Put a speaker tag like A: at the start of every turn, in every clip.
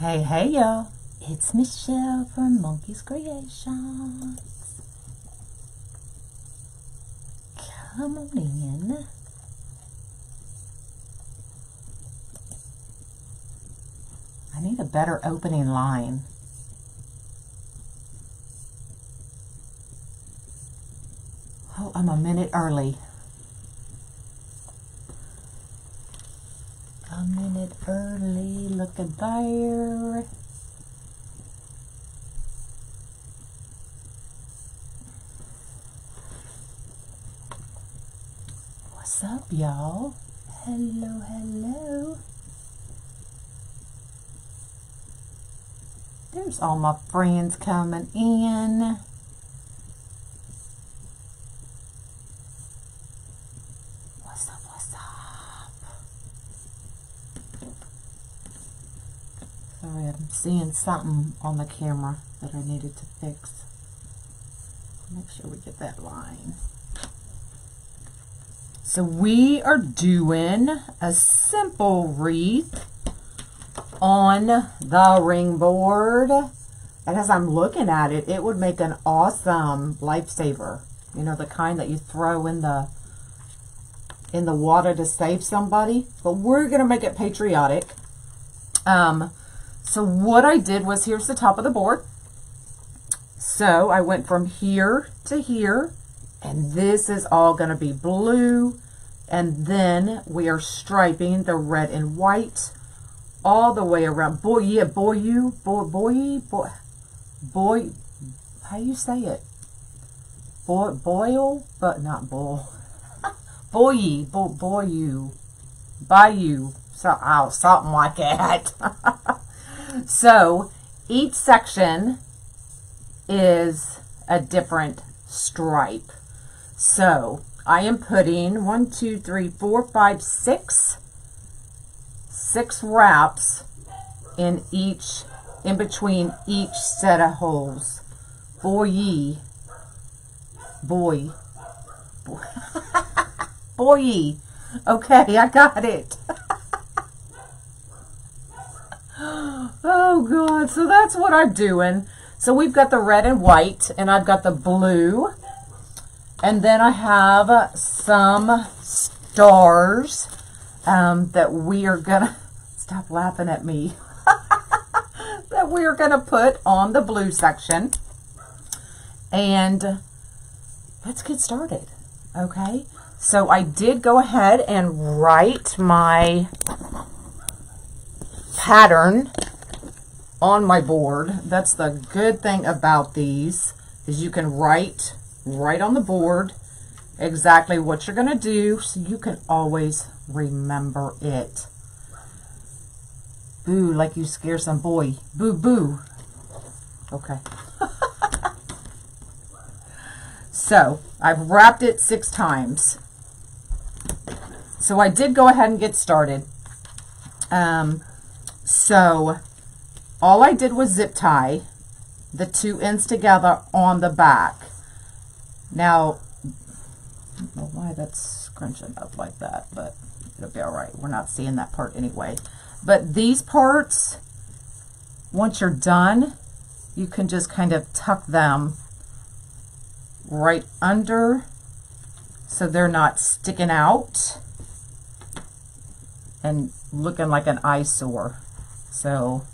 A: Hey y'all, it's Michelle from Monkey's Creations. Come on in. I need a better opening line. Oh, I'm a minute early. A minute early, look at there. What's up, y'all? Hello, hello. There's all my friends coming in. What's up, what's up? Sorry, I'm seeing something on the camera that I needed to fix. Make sure we get that line. So we are doing a simple wreath on the ring board. And as I'm looking at it, it would make an awesome lifesaver. You know, the kind that you throw in the water to save somebody. But we're going to make it patriotic. So what I did was, here's the top of the board. So I went from here to here. And this is all going to be blue. And then we are striping the red and white all the way around. Boy, how you say it? Boil, but not boil. Bayou, something like that. So each section is a different stripe. So I am putting 6 wraps in between each set of holes. Boy. Okay, I got it. Oh God, so that's what I'm doing. So we've got the red and white, and I've got the blue. And then I have some stars that we are gonna, stop laughing at me, that we are gonna put on the blue section. And let's get started, okay? So I did go ahead and write my pattern on my board. That's the good thing about these, is you can write right on the board exactly what you're going to do, so you can always remember it. Boo, like you scare some boy. Boo, boo. Okay. So I've wrapped it 6 times. So I did go ahead and get started. So all I did was zip tie the 2 ends together on the back. Now, I don't know why that's scrunching up like that, but it'll be all right. We're not seeing that part anyway. But these parts, once you're done, you can just kind of tuck them right under so they're not sticking out and looking like an eyesore. So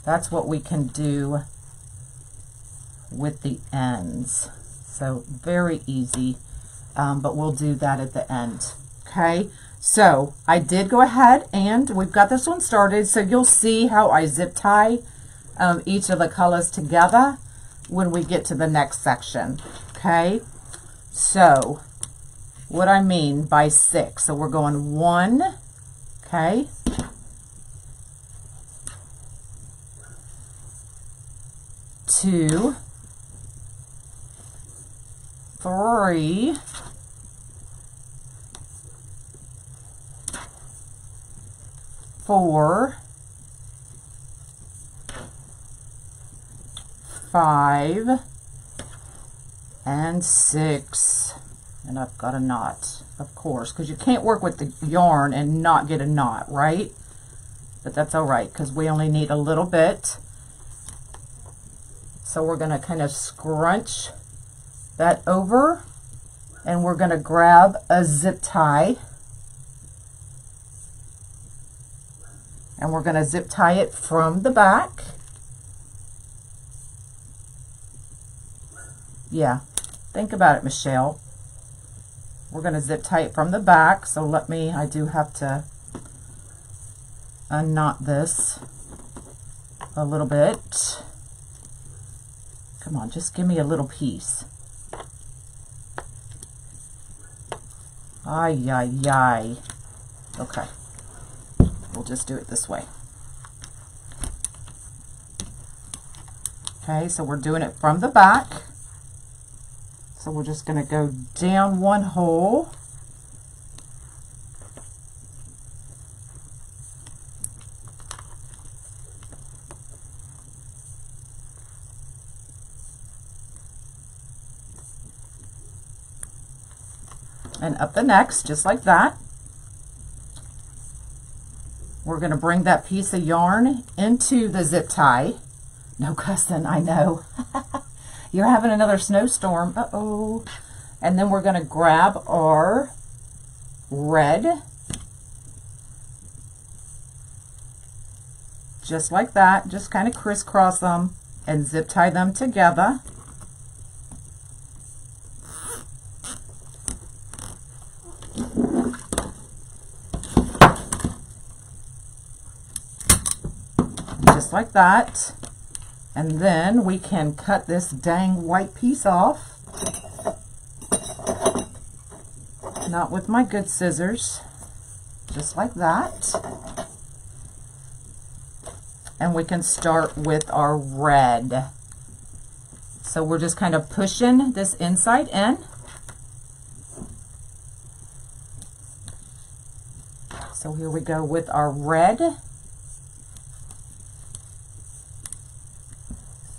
A: that's what we can do with the ends. So very easy, but we'll do that at the end. Okay, so I did go ahead and we've got this one started. So you'll see how I zip tie each of the colors together when we get to the next section. Okay, so what I mean by 6. So we're going 1, okay, 2, 3, 4, 5, and 6. And I've got a knot, of course, because you can't work with the yarn and not get a knot, right? but that's all right because we only need a little bit. So we're going to kind of scrunch that over, and we're going to grab a zip tie, and we're going to zip tie it from the back. Yeah, think about it, Michelle. We're going to zip tie it from the back. So I do have to unknot this a little bit. Come on, just give me a little piece. Ay, ay, ay. Okay, we'll just do it this way. Okay, so we're doing it from the back. So we're just going to go down one hole. And up the next, just like that. We're going to bring that piece of yarn into the zip tie. No cussing, I know. You're having another snowstorm. Uh-oh. And then we're going to grab our red. Just like that. Just kind of crisscross them and zip tie them together. Just like that. And then we can cut this dang white piece off. Not with my good scissors. Just like that. And we can start with our red. So we're just kind of pushing this inside in. So here we go with our red.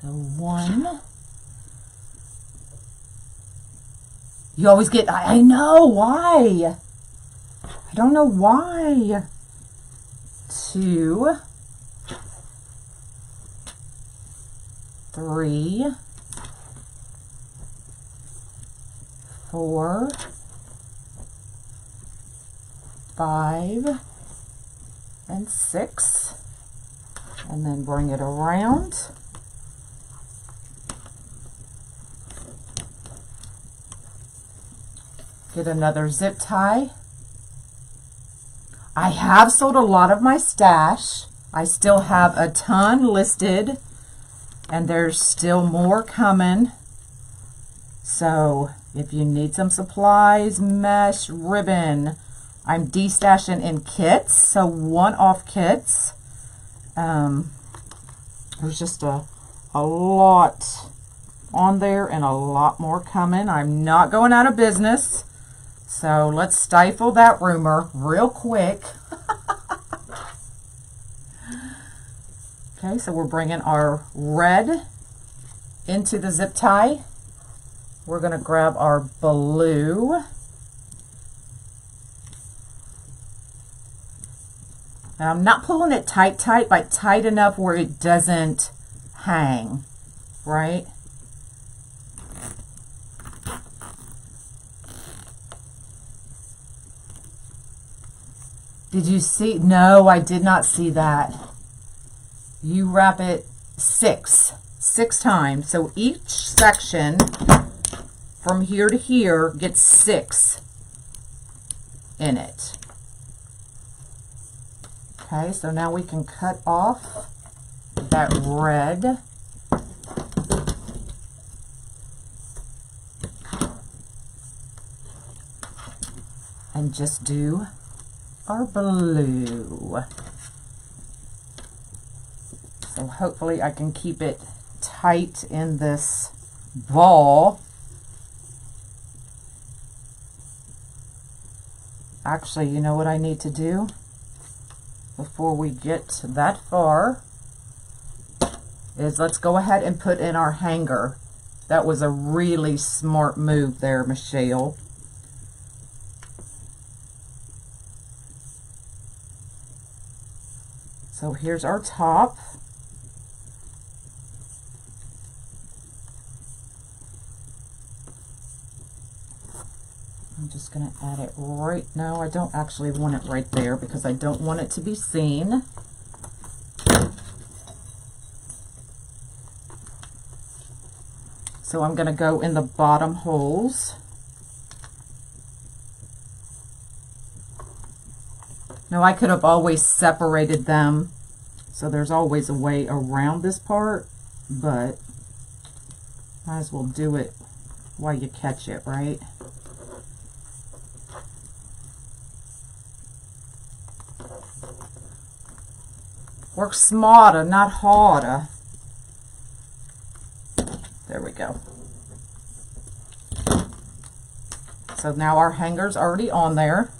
A: So one. You always get, I know why. I don't know why. 2, 3, 4, 5, and 6. And then bring it around. Get another zip tie. I have sold a lot of my stash. I still have a ton listed, and there's still more coming. So if you need some supplies, mesh, ribbon, I'm destashing in kits, so one-off kits. There's just a lot on there and a lot more coming. I'm not going out of business. So let's stifle that rumor real quick. Okay, so we're bringing our red into the zip tie. We're going to grab our blue. Now I'm not pulling it tight, but tight enough where it doesn't hang, right? Did you see? No, I did not see that. You wrap it six times. So each section from here to here gets 6 in it. Okay, so now we can cut off that red. And just do our blue. So hopefully I can keep it tight in this ball. Actually, you know what I need to do before we get that far is let's go ahead and put in our hanger. That was a really smart move there, Michelle. So here's our top. I'm just going to add it right now. I don't actually want it right there because I don't want it to be seen. So I'm going to go in the bottom holes. Now I could have always separated them, so there's always a way around this part, but might as well do it while you catch it, right? Work smarter, not harder. There we go. So now our hanger's already on there.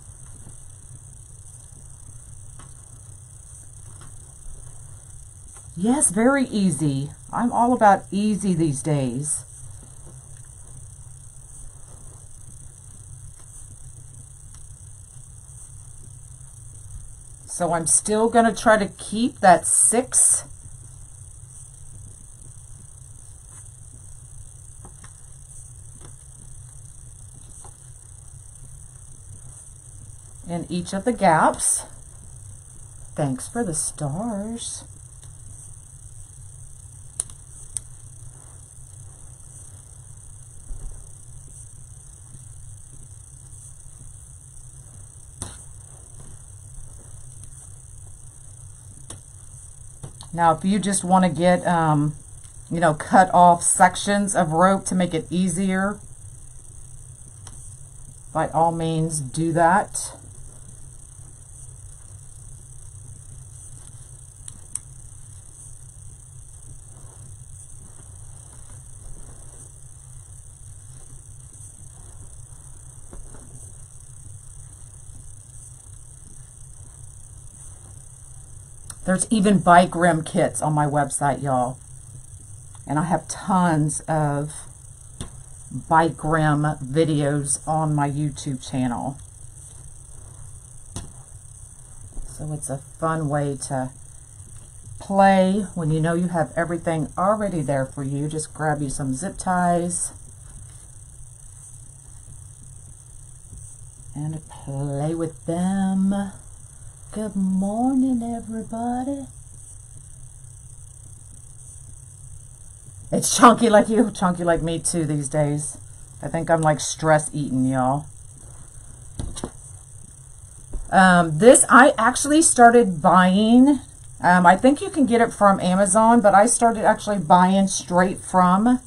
A: Yes, very easy. I'm all about easy these days. So I'm still going to try to keep that 6. In each of the gaps. Thanks for the stars. Now, if you just want to get, you know, cut off sections of rope to make it easier, by all means do that. There's even bike rim kits on my website, y'all. And I have tons of bike rim videos on my YouTube channel. So it's a fun way to play when you know you have everything already there for you. Just grab you some zip ties and play with them. Good morning, everybody. It's chunky like you, chunky like me too these days. I think I'm like stress eating, y'all. This I actually started buying. I think you can get it from Amazon, but I started actually buying straight from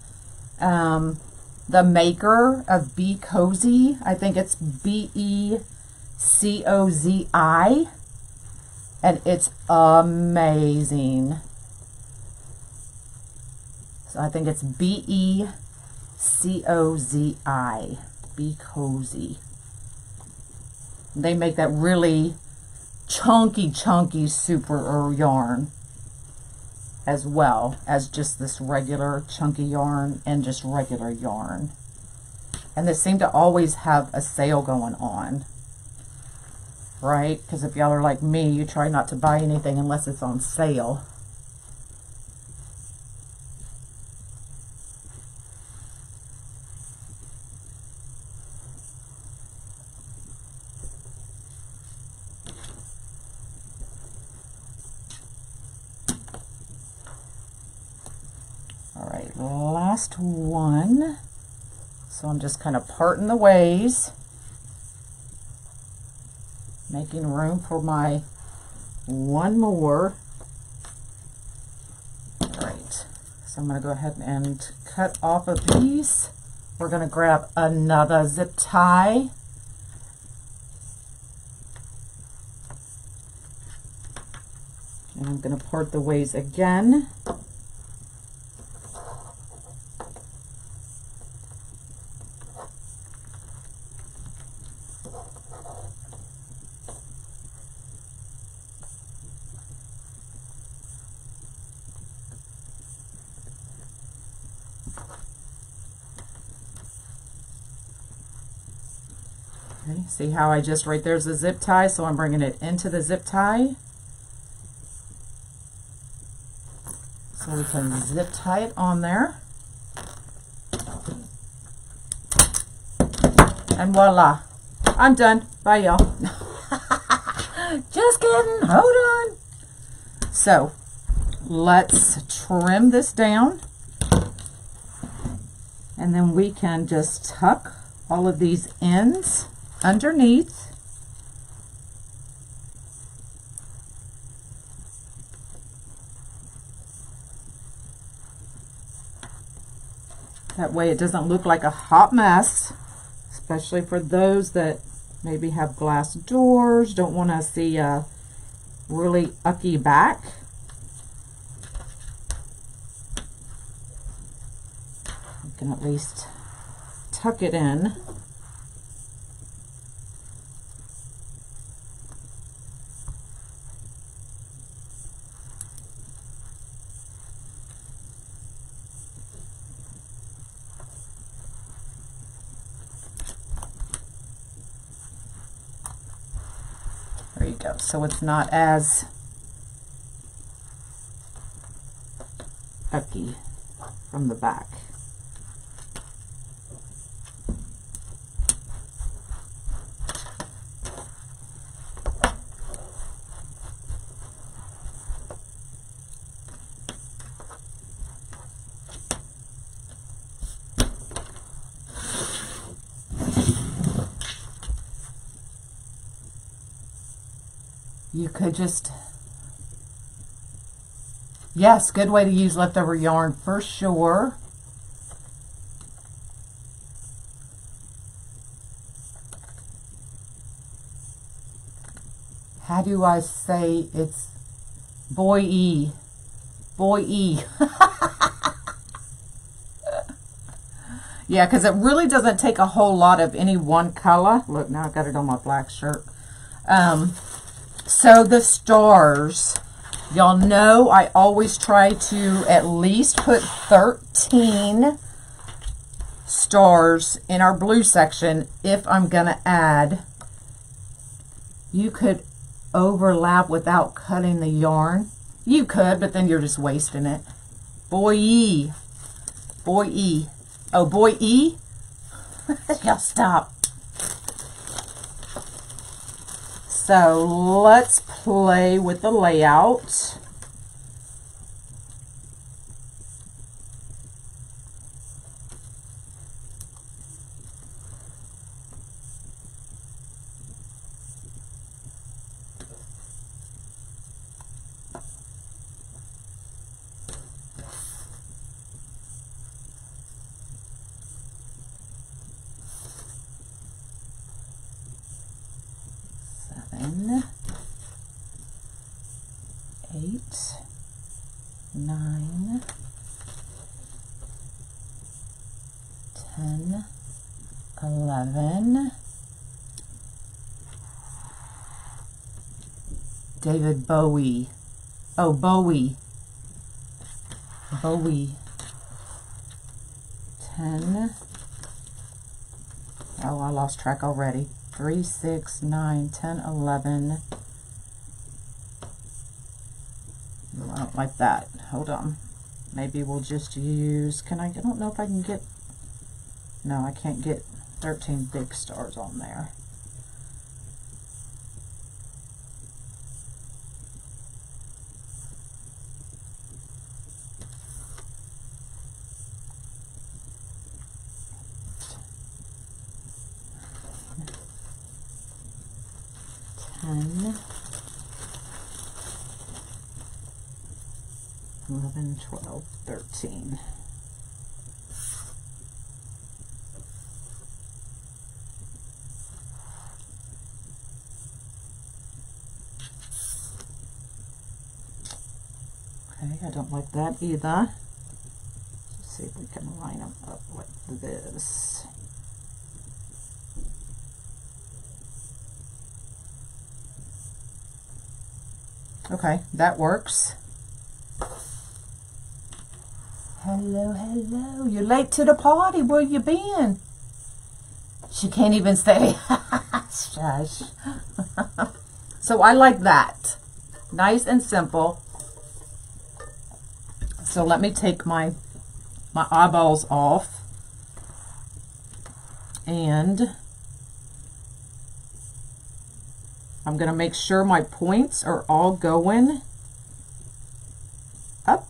A: the maker of Be Cozy. I think it's BECOZI. And it's amazing. So I think it's BECOZI. Be Cozy. They make that really chunky super yarn, as well as just this regular chunky yarn and just regular yarn. And they seem to always have a sale going on. Right? Because if y'all are like me, you try not to buy anything unless it's on sale. All right, last one. So I'm just kind of parting the ways, making room for my one more. All right, so I'm going to go ahead and cut off a piece. We're going to grab another zip tie. And I'm going to part the ways again. Okay, see how I just, right there's the zip tie, so I'm bringing it into the zip tie. So we can zip tie it on there. And voila, I'm done. Bye, y'all. Just kidding, hold on. So let's trim this down. And then we can just tuck all of these ends underneath. That way it doesn't look like a hot mess, especially for those that maybe have glass doors, don't want to see a really ucky back. You can at least tuck it in. There you go. So it's not as ucky from the back. You could just, yes, good way to use leftover yarn for sure. How do I say it's boy-e? Boy-e. Yeah, because it really doesn't take a whole lot of any one color. Look, now I've got it on my black shirt. So the stars, y'all know I always try to at least put 13 stars in our blue section if I'm going to add. You could overlap without cutting the yarn. You could, but then you're just wasting it. Boy-e. Boy-e. Oh, boy-e? Y'all stop. So let's play with the layout. Seven, 8, 9, 10, 11. David Bowie. Oh, Bowie. Bowie. 10. Oh, I lost track already. 3, 6, 9, 10, 11. No, I don't like that. Hold on. Maybe we'll just use, I don't know if I can get, no, I can't get 13 big stars on there. Ten, 11, 12, 13. Okay, I don't like that either. Let's see if we can line them up like this. Okay, that works. Hello, hello. You're late to the party. Where you been? She can't even say. Shush. So I like that. Nice and simple. So let me take my eyeballs off, and I'm going to make sure my points are all going up.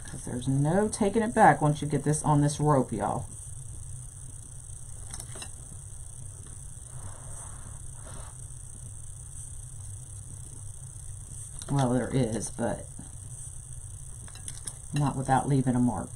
A: Because there's no taking it back once you get this on this rope, y'all. Well, there is, but not without leaving a mark.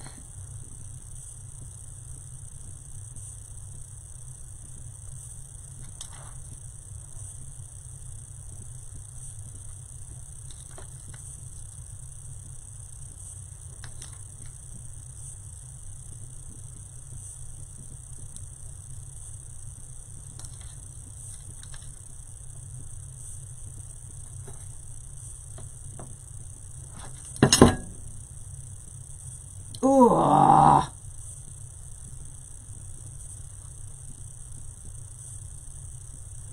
A: Ooh. All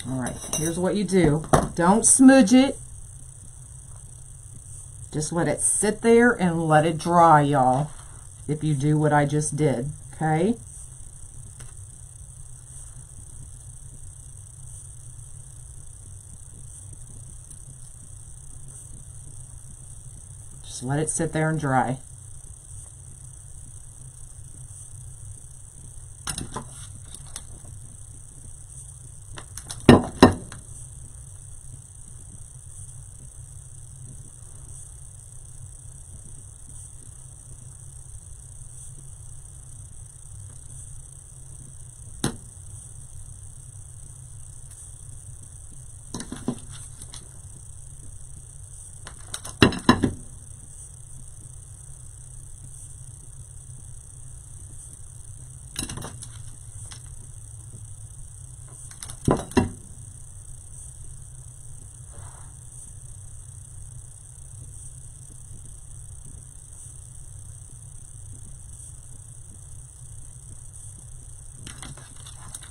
A: right, here's what you do. Don't smudge it. Just let it sit there and let it dry, y'all, if you do what I just did, okay? Just let it sit there and dry.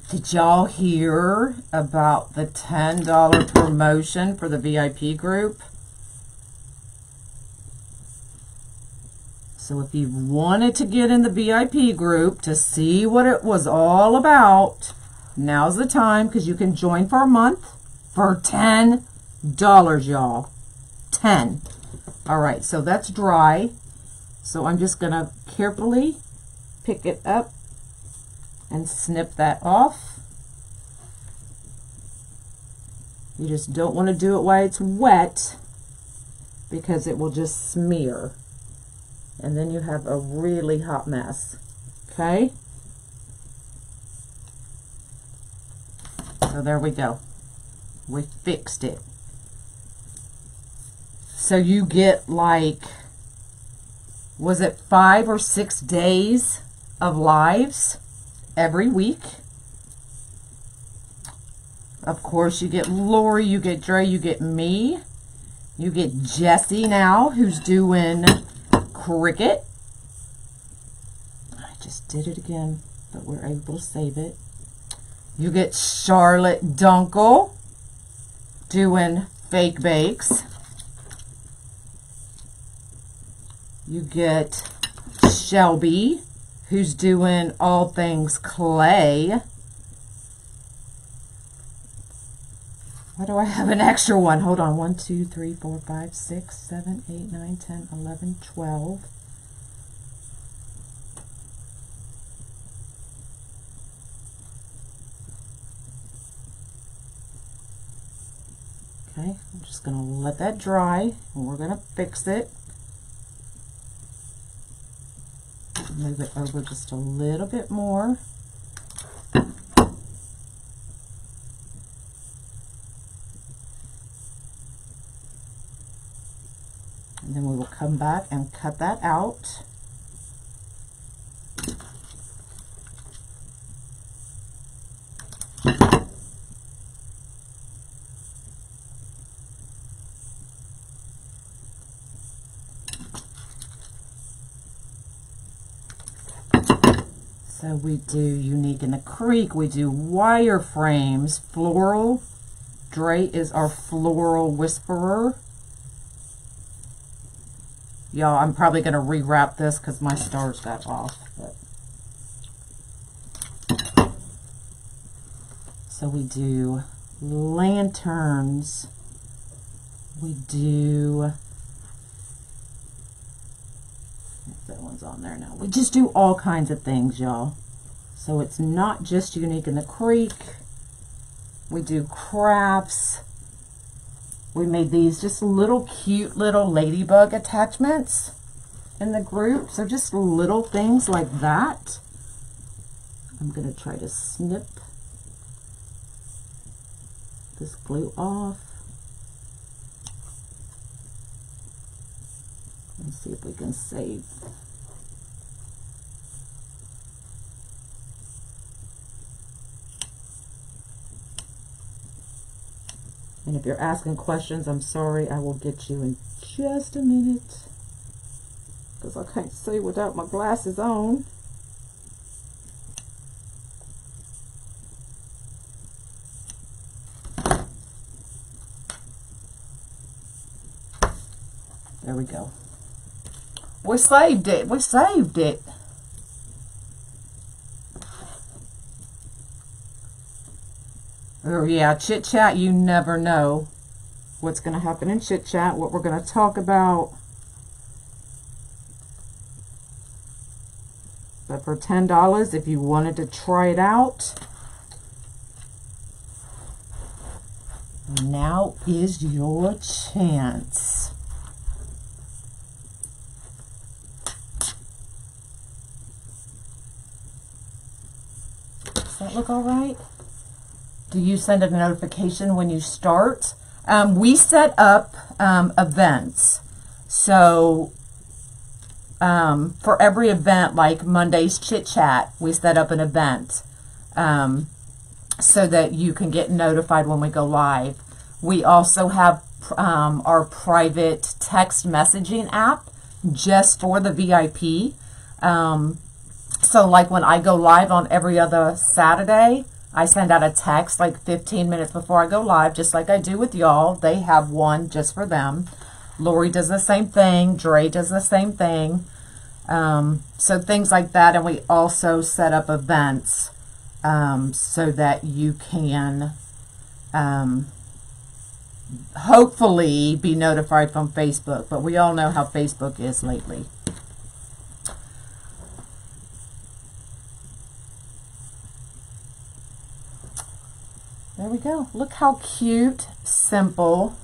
A: Did y'all hear about the $10 promotion for the VIP group? So if you wanted to get in the VIP group to see what it was all about, now's the time, because you can join for a month for $10, y'all. 10. All right, so that's dry. So I'm just going to carefully pick it up and snip that off. You just don't want to do it while it's wet, because it will just smear. And then you have a really hot mess. Okay? So there we go. We fixed it. So you get like, was it 5 or 6 days of lives every week? Of course, you get Lori, you get Dre, you get me, you get Jessie now, who's doing cricket. I just did it again, but we're able to save it. You get Charlotte Dunkel doing fake bakes. You get Shelby, who's doing all things clay. Why do I have an extra one? Hold on. 1, 2, 3, 4, 5, 6, 7, 8, 9, 10, 11, 12. Okay, I'm just going to let that dry, and we're going to fix it. Move it over just a little bit more. And then we will come back and cut that out. So we do Unique in the Creek. We do wireframes. Floral. Dre is our floral whisperer. Y'all, I'm probably going to rewrap this because my stars got off. But. So we do lanterns. We do... that one's on there now. We just do all kinds of things, y'all. So it's not just Unique in the Creek. We do crafts. We made these just little cute little ladybug attachments in the group. So just little things like that. I'm going to try to snip this glue off. Let's see if we can save. And if you're asking questions, I'm sorry, I will get you in just a minute. Because I can't see without my glasses on. There we go. We saved it. We saved it. Oh yeah, chit chat, you never know what's going to happen in chit chat, what we're going to talk about. But for $10, if you wanted to try it out, now is your chance. Does that look all right? Do you send a notification when you start? We set up events. So for every event, like Monday's Chit Chat, we set up an event so that you can get notified when we go live. We also have our private text messaging app just for the VIP. So like when I go live on every other Saturday, I send out a text like 15 minutes before I go live, just like I do with y'all. They have one just for them. Lori does the same thing. Dre does the same thing. So things like that. And we also set up events so that you can hopefully be notified from Facebook. But we all know how Facebook is lately. There we go. Look how cute, simple.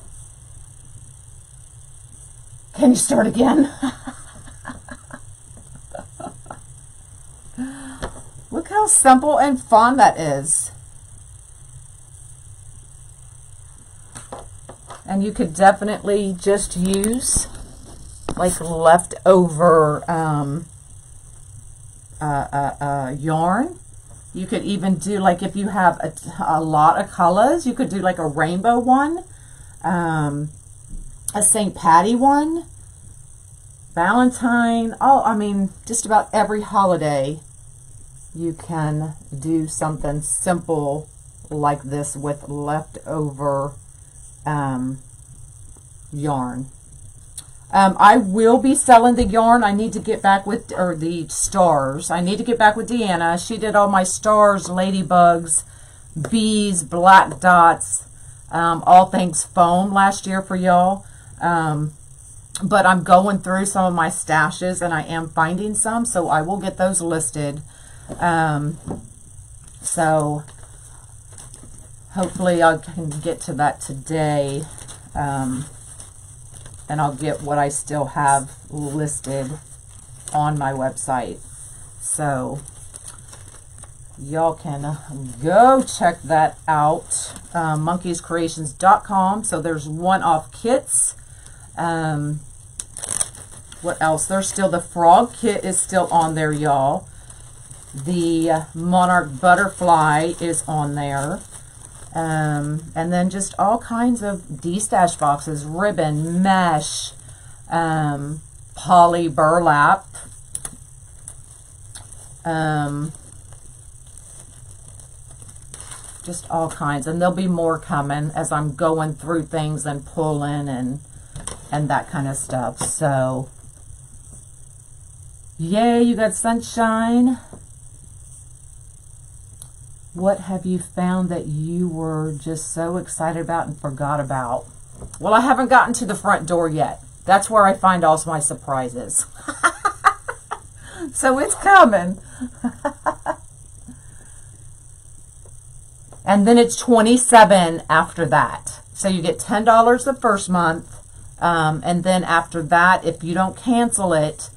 A: Can you start again? Look how simple and fun that is. And you could definitely just use like leftover yarn. You could even do, like, if you have a lot of colors, you could do like a rainbow one, a St. Patty one, Valentine. Oh, I mean, just about every holiday you can do something simple like this with leftover yarn. I will be selling the yarn. I need to get back with, or the stars. I need to get back with Deanna. She did all my stars, ladybugs, bees, black dots, all things foam last year for y'all. But I'm going through some of my stashes and I am finding some, so I will get those listed. So hopefully I can get to that today. And I'll get what I still have listed on my website. So y'all can go check that out. monkeyscreations.com. So there's one-off kits. What else? There's still the frog kit is still on there, y'all. The monarch butterfly is on there. And then just all kinds of de-stash boxes, ribbon, mesh, poly burlap, just all kinds. And there'll be more coming as I'm going through things and pulling and that kind of stuff. So, yay, you got sunshine. What have you found that you were just so excited about and forgot about? Well, I haven't gotten to the front door yet. That's where I find all my surprises. So it's coming. And then it's $27 after that. So you get $10 the first month. And then after that, if you don't cancel it,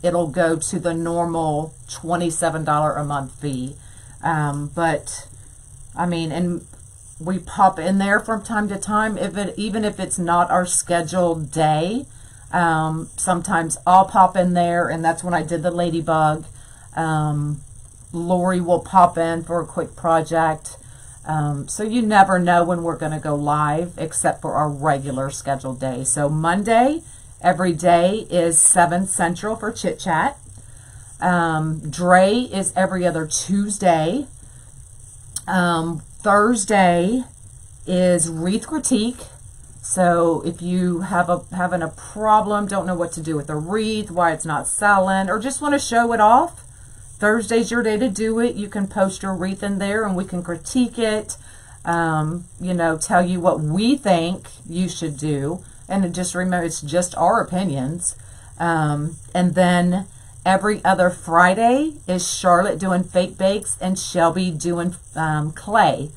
A: it'll go to the normal $27 a month fee. But I mean, and we pop in there from time to time, even if it's not our scheduled day. Sometimes I'll pop in there, and that's when I did the ladybug. Lori will pop in for a quick project. So you never know when we're going to go live, except for our regular scheduled day. So Monday, every day is 7 Central for Chit Chat. Dre is every other Tuesday. Thursday is Wreath Critique. So if you having a problem, don't know what to do with a wreath, why it's not selling, or just want to show it off, Thursday's your day to do it. You can post your wreath in there and we can critique it, you know, tell you what we think you should do. And just remember, it's just our opinions. And then every other Friday is Charlotte doing fake bakes and Shelby doing clay.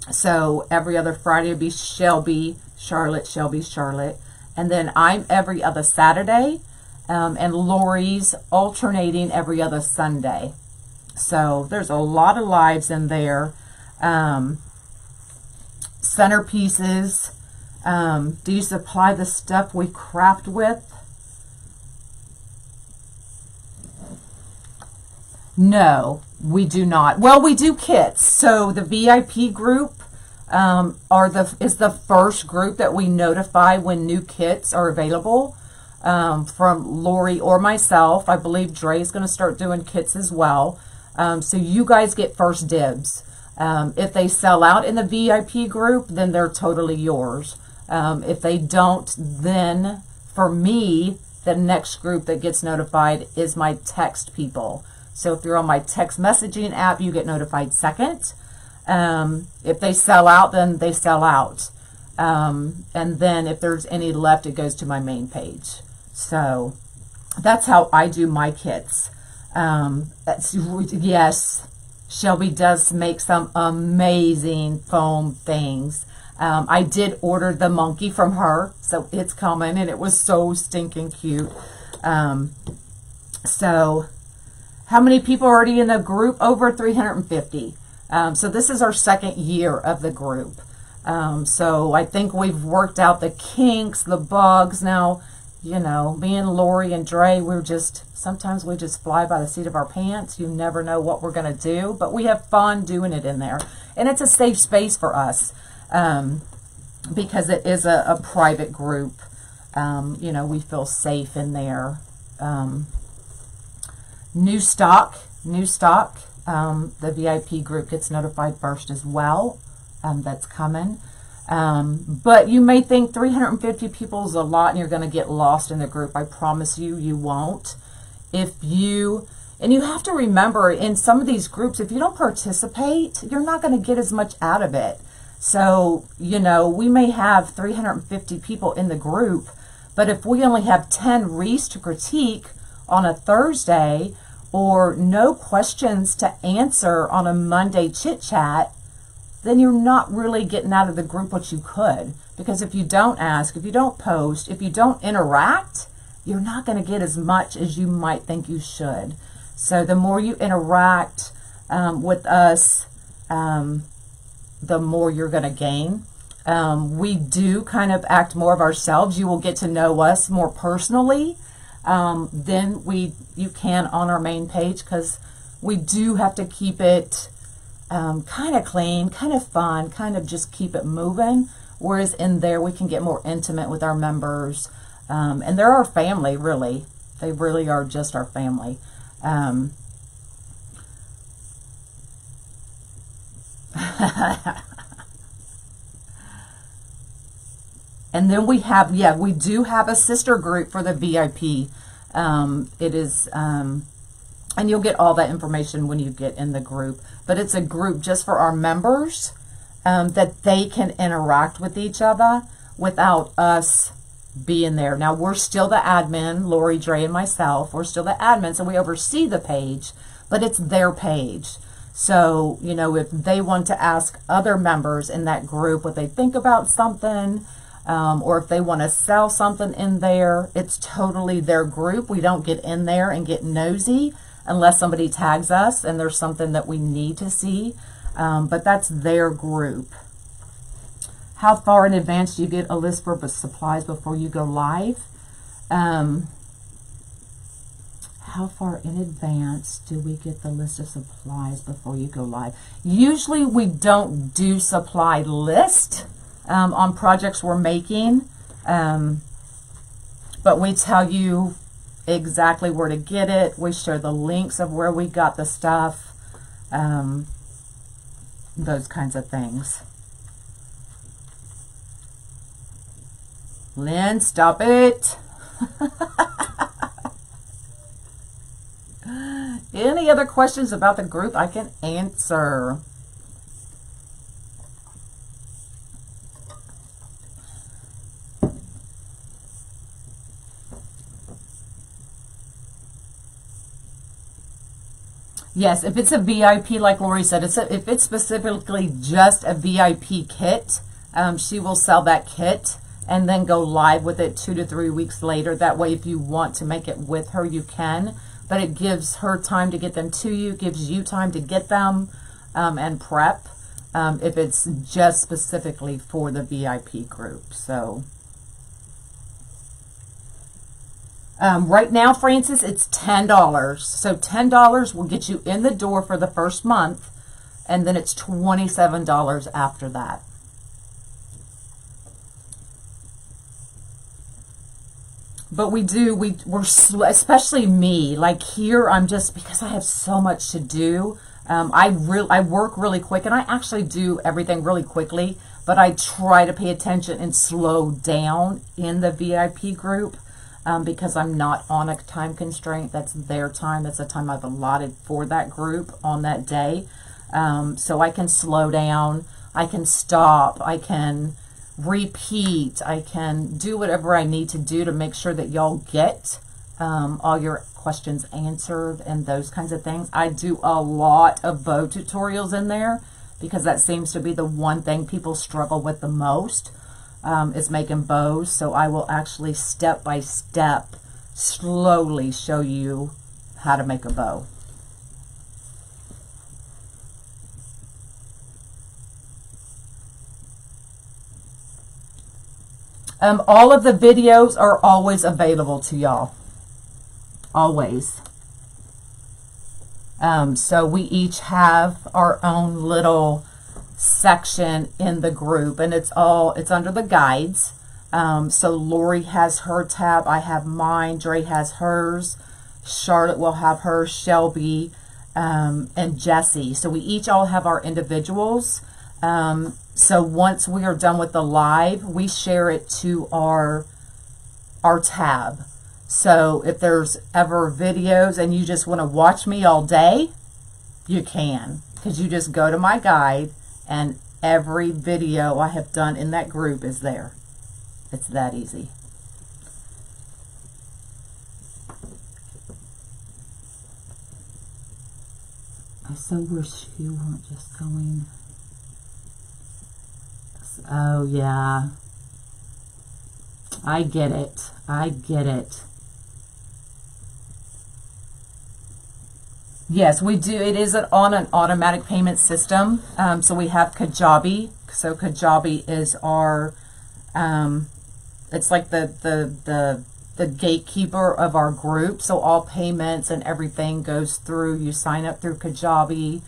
A: So every other Friday would be Shelby, Charlotte, Shelby, Charlotte. And then I'm every other Saturday. And Lori's alternating every other Sunday. So there's a lot of lives in there. Centerpieces. Do you supply the stuff we craft with? No, we do not. Well, we do kits. So the VIP group is the first group that we notify when new kits are available. From Lori or myself. I believe Dre's going to start doing kits as well. So you guys get first dibs. If they sell out in the VIP group, then they're totally yours. If they don't, then for me, the next group that gets notified is my text people. So if you're on my text messaging app, you get notified second. If they sell out, then they sell out. And then if there's any left, it goes to my main page. So that's how I do my kits. Yes, Shelby does make some amazing foam things. I did order the monkey from her, so it's coming, and it was so stinking cute. So how many people are already in the group? Over 350. So this is our second year of the group. So I think we've worked out the kinks, the bugs. Now, you know, me and Lori and Dre, sometimes we just fly by the seat of our pants. You never know what we're going to do, but we have fun doing it in there. And it's a safe space for us because it is a private group. You know, we feel safe in there. New stock. The VIP group gets notified first as well. That's coming. But you may think 350 people is a lot and you're going to get lost in the group. I promise you, you won't. And you have to remember, in some of these groups, if you don't participate, you're not going to get as much out of it. So, you know, we may have 350 people in the group, but if we only have 10 wreaths to critique on a Thursday, or no questions to answer on a Monday chit chat, then you're not really getting out of the group what you could. Because if you don't ask, if you don't post, if you don't interact, you're not going to get as much as you might think you should. So the more you interact with us, the more you're going to gain. We do kind of act more of ourselves. You will get to know us more personally than you can on our main page, because we do have to keep it kind of clean, kind of fun, kind of just keep it moving. Whereas in there, we can get more intimate with our members. And they're our family, really. They really are just our family. And then we have, yeah, we do have a sister group for the VIP. It is, and you'll get all that information when you get in the group. But it's a group just for our members, that they can interact with each other without us being there. Now, we're still the admin, Lori, Dre, and myself. We're still the admin, so we oversee the page, but it's their page. So, you know, if they want to ask other members in that group what they think about something, or if they want to sell something in there, it's totally their group. We don't get in there and get nosy unless somebody tags us and there's something that we need to see. But that's their group. How far in advance do you get a list for supplies before you go live? How far in advance do we get the list of supplies before you go live? Usually we don't do supply list on projects we're making, but we tell you exactly where to get it. We share the links of where we got the stuff, those kinds of things. Lynn, stop it. Any other questions about the group I can answer? Yes, if it's a VIP, like Lori said, if it's specifically just a VIP kit, she will sell that kit and then go live with it 2 to 3 weeks later. That way, if you want to make it with her, you can. But it gives her time to get them to you, gives you time to get them and prep, if it's just specifically for the VIP group. So right now, Francis, it's $10. So $10 will get you in the door for the first month, and then it's $27 after that. But we're especially me, like here, I'm just, because I have so much to do, I work really quick, and I actually do everything really quickly, but I try to pay attention and slow down in the VIP group, because I'm not on a time constraint. That's their time. That's the time I've allotted for that group on that day. So I can slow down, I can stop, I can repeat, I can do whatever I need to do to make sure that y'all get all your questions answered and those kinds of things. I do a lot of bow tutorials in there because that seems to be the one thing people struggle with the most, is making bows. So I will actually step by step slowly show you how to make a bow. All of the videos are always available to y'all. Always. So we each have our own little section in the group, and it's under the guides. So Lori has her tab, I have mine, Dre has hers, Charlotte will have hers, Shelby, and Jessie. So we each all have our individuals. So once we are done with the live, we share it to our tab. So if there's ever videos and you just want to watch me all day, you can, because you just go to my guide and every video I have done in that group is there. It's that easy. I so wish you weren't just going. Oh, yeah. I get it. I get it. Yes, we do. It is on an automatic payment system. So we have Kajabi. So Kajabi is our, it's like the gatekeeper of our group. So all payments and everything goes through. You sign up through Kajabi,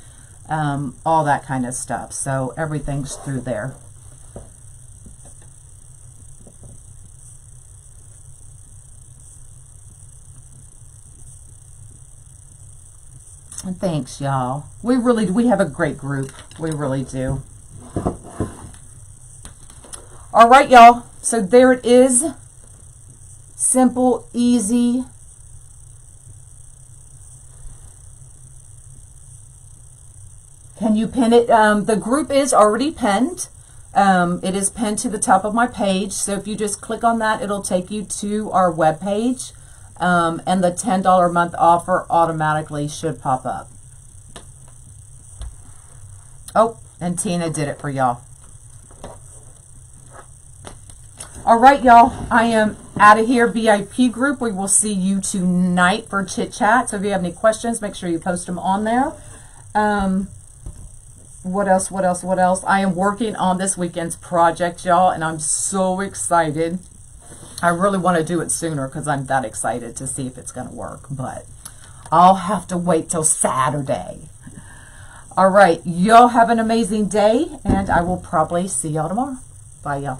A: all that kind of stuff. So everything's through there. thanks, y'all. We have a great group. We really do. All right, y'all. So there it is. Simple, easy. Can you pin it? The group is already pinned. It is pinned to the top of my page. So if you just click on that, it'll take you to our webpage. And the $10 a month offer automatically should pop up. Oh, and Tina did it for y'all. All right, y'all. I am out of here. VIP group. We will see you tonight for chit chat. So if you have any questions, make sure you post them on there. What else? I am working on this weekend's project, y'all, and I'm so excited. I really want to do it sooner because I'm that excited to see if it's going to work, but I'll have to wait till Saturday. All right, y'all have an amazing day, and I will probably see y'all tomorrow. Bye, y'all.